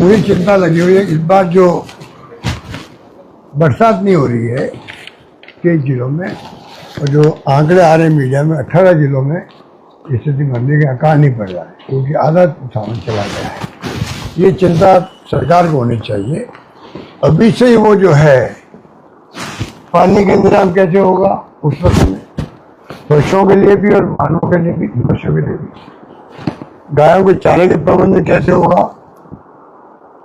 पूरी चिंता लगी हुई है। इस बार जो बरसात नहीं हो रही है कई जिलों में, और जो आंकड़े आ रहे हैं मीडिया में 18 जिलों में स्थिति बनने का आकार नहीं पड़ रहा है, क्योंकि आधा सामान चला गया है। ये चिंता सरकार को होनी चाहिए। अभी से ही वो जो है पानी का इंतजाम कैसे होगा उस वक्त में, पशुओं के लिए भी और मानवों के लिए भी, पशुओं के लिए भी, गायों के चारे के प्रबंधन कैसे होगा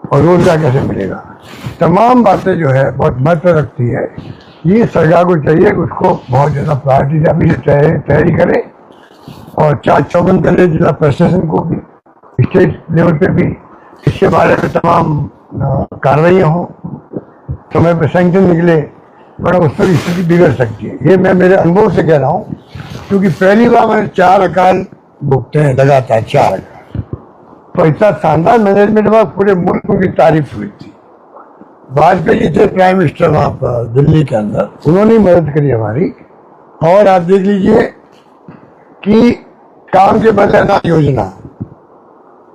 और रोजगार कैसे मिलेगा, तमाम बातें जो है बहुत महत्व रखती है। ये सरकार को चाहिए कि उसको बहुत ज़्यादा प्रायोरिटी अभी से तैयारी करे और चाक चौबंद करे जिला प्रशासन को भी, स्टेट लेवल पे भी इसके बारे में तमाम कार्रवाइयाँ हों, समय पर सैंक्शन निकले, वरना उस पर स्थिति बिगड़ सकती है। ये मैं मेरे अनुभव से कह रहा हूँ, क्योंकि पहली बार मैंने 4 अकाल भुगते हैं लगातार, 4 अकाल, तो इतना शानदार मैनेजमेंट हुआ, पूरे मुल्क की तारीफ हुई थी। वाजपेयी जी थे प्राइम मिनिस्टर वहाँ पर दिल्ली के अंदर, उन्होंने मदद करी हमारी। और आप देख लीजिए कि काम के बदले अनाज योजना,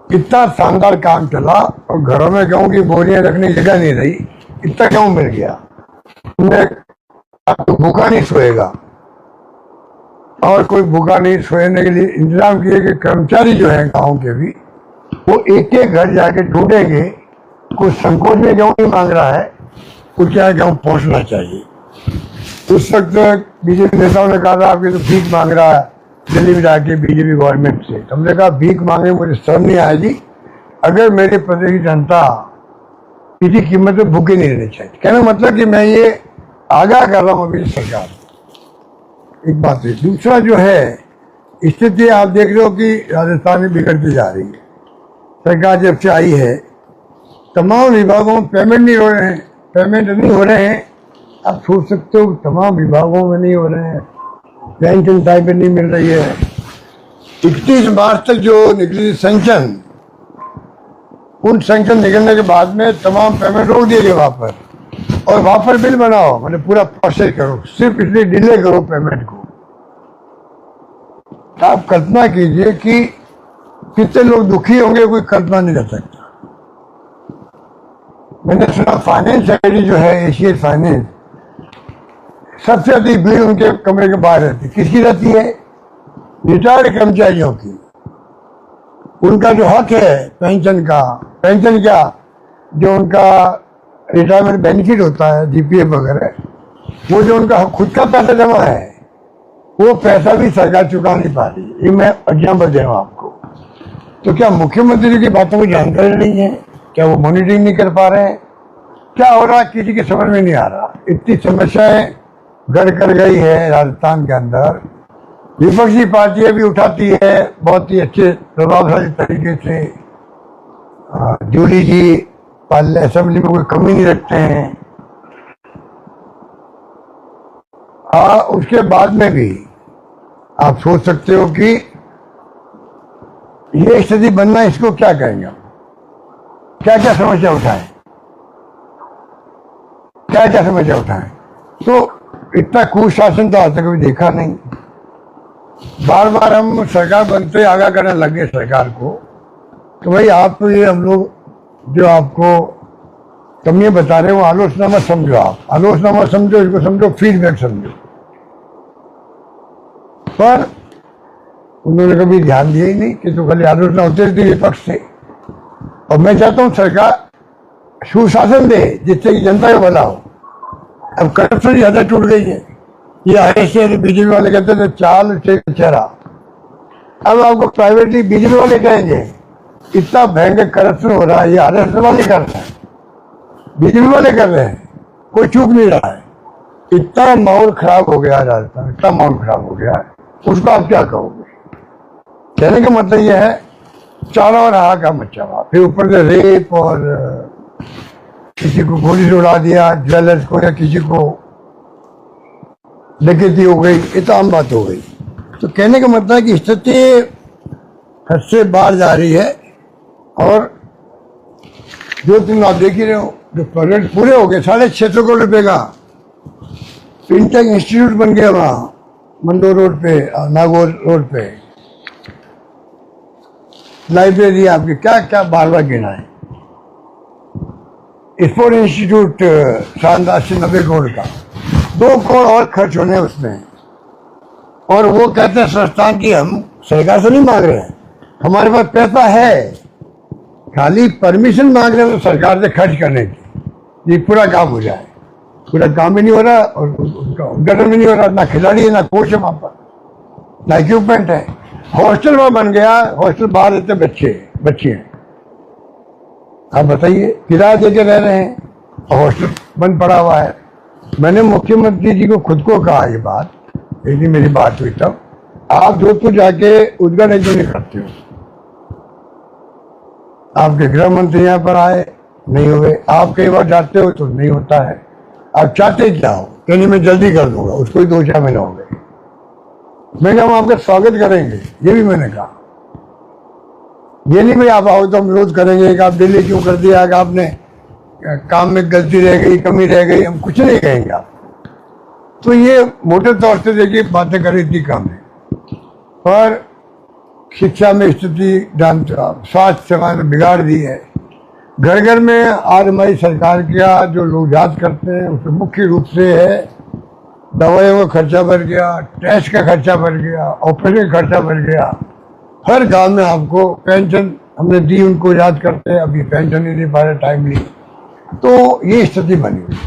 इतना शानदार काम चला, और घरों में गेहूं की बोरियां रखने की जगह नहीं रही, इतना गेहूं मिल गया। तो भूखा नहीं सोएगा, और कोई भूखा नहीं सोने के लिए इंतजाम किए कि कर्मचारी जो है गाँव के भी, वो एक एक घर जाके ढूंढेंगे, कुछ संकोच में गेहूं नहीं मांग रहा है, कुछ यहाँ गेहूं पहुंचना चाहिए। उस वक्त बीजेपी नेताओं ने कहा था आपकी तो भीख मांग रहा है दिल्ली में जाके बीजेपी गवर्नमेंट से। तो हमने कहा भीख मांगे मुझे शर्म नहीं आएगी, अगर मेरे प्रदेश की जनता किसी कीमत में भूखे नहीं रहनी चाहिए। कहने मतलब कि मैं ये आगाह कर रहा हूँ अभी सरकार, एक बात है। दूसरा जो है स्थिति आप देख रहे हो कि राजस्थान में बिगड़ती जा रही है। सरकार जब से आई है तमाम विभागों में पेमेंट नहीं हो रहे हैं, आप सोच सकते हो तमाम विभागों में नहीं हो रहे हैं, पेंशन टाइम पे नहीं मिल रही है। 31 मार्च तक जो निकली सैंक्शन, उन सैंक्शन निकलने के बाद में तमाम पेमेंट रोक दिए गए वहाँ पर, और वहाँ पर बिल बनाओ, मतलब पूरा प्रोसेस करो, सिर्फ इसलिए डिले करो पेमेंट को। आप कल्पना कीजिए कि कितने लोग दुखी होंगे, कोई कल्पना नहीं कर सकता। मैंने सुना फाइनेंस सेक्रेटरी जो है एशियन फाइनेंस, सबसे अधिक भीड़ उनके कमरे के बाहर रहती। किसकी रहती है? रिटायर्ड कर्मचारियों की। उनका जो हक है पेंशन का, पेंशन क्या, जो उनका रिटायरमेंट बेनिफिट होता है जीपीएफ वगैरह, वो जो उनका खुद का पैसा जमा है, वो पैसा भी सरकार चुका नहीं पा रही। ये मैं एग्जाम्पल दे रहा हूँ आपको। तो क्या मुख्यमंत्री जी की बातों को जानकारी नहीं है? क्या वो मॉनिटरिंग नहीं कर पा रहे हैं? क्या हो रहा है किसी की समझ में नहीं आ रहा। इतनी समस्याएं गढ़ कर गई है राजस्थान के अंदर। विपक्षी पार्टियां भी उठाती है बहुत ही अच्छे प्रभावशाली तरीके से। जूली जी असेंबली में कोई कमी नहीं रखते हैं। हाँ, उसके बाद में भी आप सोच सकते हो कि ये स्थिति बनना, इसको क्या कहेंगे, क्या क्या समस्या उठाएं, क्या क्या समस्या उठाएं। तो इतना कुशासन तो आज तक कभी देखा नहीं। बार बार हम सरकार बनते आगाह करने लगे सरकार को तो भाई आप तो ये हम लोग जो आपको कमियां बता रहे हैं वो आलोचना मत समझो, आप आलोचना मत समझो, इसको समझो फीडबैक समझो। पर उन्होंने कभी ध्यान दिया ही नहीं कि तो खाली आलोचना होती रहती विपक्ष से। और मैं चाहता हूँ सरकार सुशासन दे जिससे कि जनता का भला हो। अब करप्शन ज्यादा टूट गई है। ये ऐसे बीजेपी वाले कहते थे चाल चेहरा, अब आपको प्राइवेटली बीजेपी वाले कहेंगे इतना भयंकर करप्शन हो रहा है, ये आरएसएस वाले कर रहे हैं, बीजेपी वाले कर रहे हैं, कोई चूक नहीं रहा है। इतना माहौल खराब हो गया राजस्थान, इतना माहौल खराब हो गया है, उसको आप क्या कहोगे। कहने का मतलब यह है चारों ओर हाहाकार मचा हुआ, फिर ऊपर से रेप और किसी को गोली से उड़ा दिया, ज्वेलर्स को, या किसी को डकैती हो गई, ये तो आम बात हो गई। तो कहने का मतलब है कि स्थिति हद से बाहर जा रही है। और जो तुम आप देख ही रहे हो, जो प्रोजेक्ट पूरे हो गए 650 करोड़ रुपए का फिनटेक इंस्टीट्यूट बन गया वहाँ मंडोर रोड पे, नागौर रोड पे, लाइब्रेरी आपकी, क्या क्या बार बार गिना है। स्पोर्ट इंस्टीट्यूट शानदार से 90 करोड़ का, 2 करोड़ और खर्च होने उसमें। और वो कहते हैं संस्थान की हम सरकार से नहीं मांग रहे हैं, हमारे पास पैसा है, खाली परमिशन मांग रहे हैं तो सरकार से खर्च करने की, ये पूरा काम हो जाए। पूरा काम भी नहीं हो रहा और उसका उद्घाटन भी नहीं हो रहा, ना खिलाड़ी है ना कोच है वहां पर, ना इक्विपमेंट है। हॉस्टल वहां बन गया, हॉस्टल बाहर रहते बच्चे हैं। आप बताइए, किराया देके रह रहे हैं और हॉस्टल बंद पड़ा हुआ है। मैंने मुख्यमंत्री जी को खुद को कहा ये बात, एक दिन मेरी बात हुई तब, आप जोधपुर जाके उद्घाटन क्यों नहीं करते हो? आपके गृह मंत्री यहाँ पर आए, नहीं हुए। आप कई बार जाते हो तो नहीं होता है। आप चाहते क्या हो? कहने मैं जल्दी कर दूंगा, उसको ही 2-4 महीने हो गए। मैंने हम आपका स्वागत करेंगे, ये भी मैंने कहा। ये नहीं भाई आप आओ तो हम विरोध करेंगे कि आप डिले क्यों कर दिया, कि आपने काम में गलती रह गई, कमी रह गई, हम कुछ नहीं कहेंगे आप। तो ये मोटे तौर से देखिए बातें कर रही थी कम है, पर शिक्षा में स्थिति जानते हो आप, स्वास्थ्य सेवाएं बिगाड़ दी है। घर घर में आज हमारी सरकार का जो लोग याद करते हैं उसमें मुख्य रूप से है दवाइयों का खर्चा बढ़ गया, टेस्ट का खर्चा बढ़ गया, ऑपरेशन का खर्चा बढ़ गया। हर गांव में आपको पेंशन हमने दी, उनको याद करते हैं, अभी पेंशन नहीं दे पा रहे टाइमली। तो ये स्थिति बनी हुई।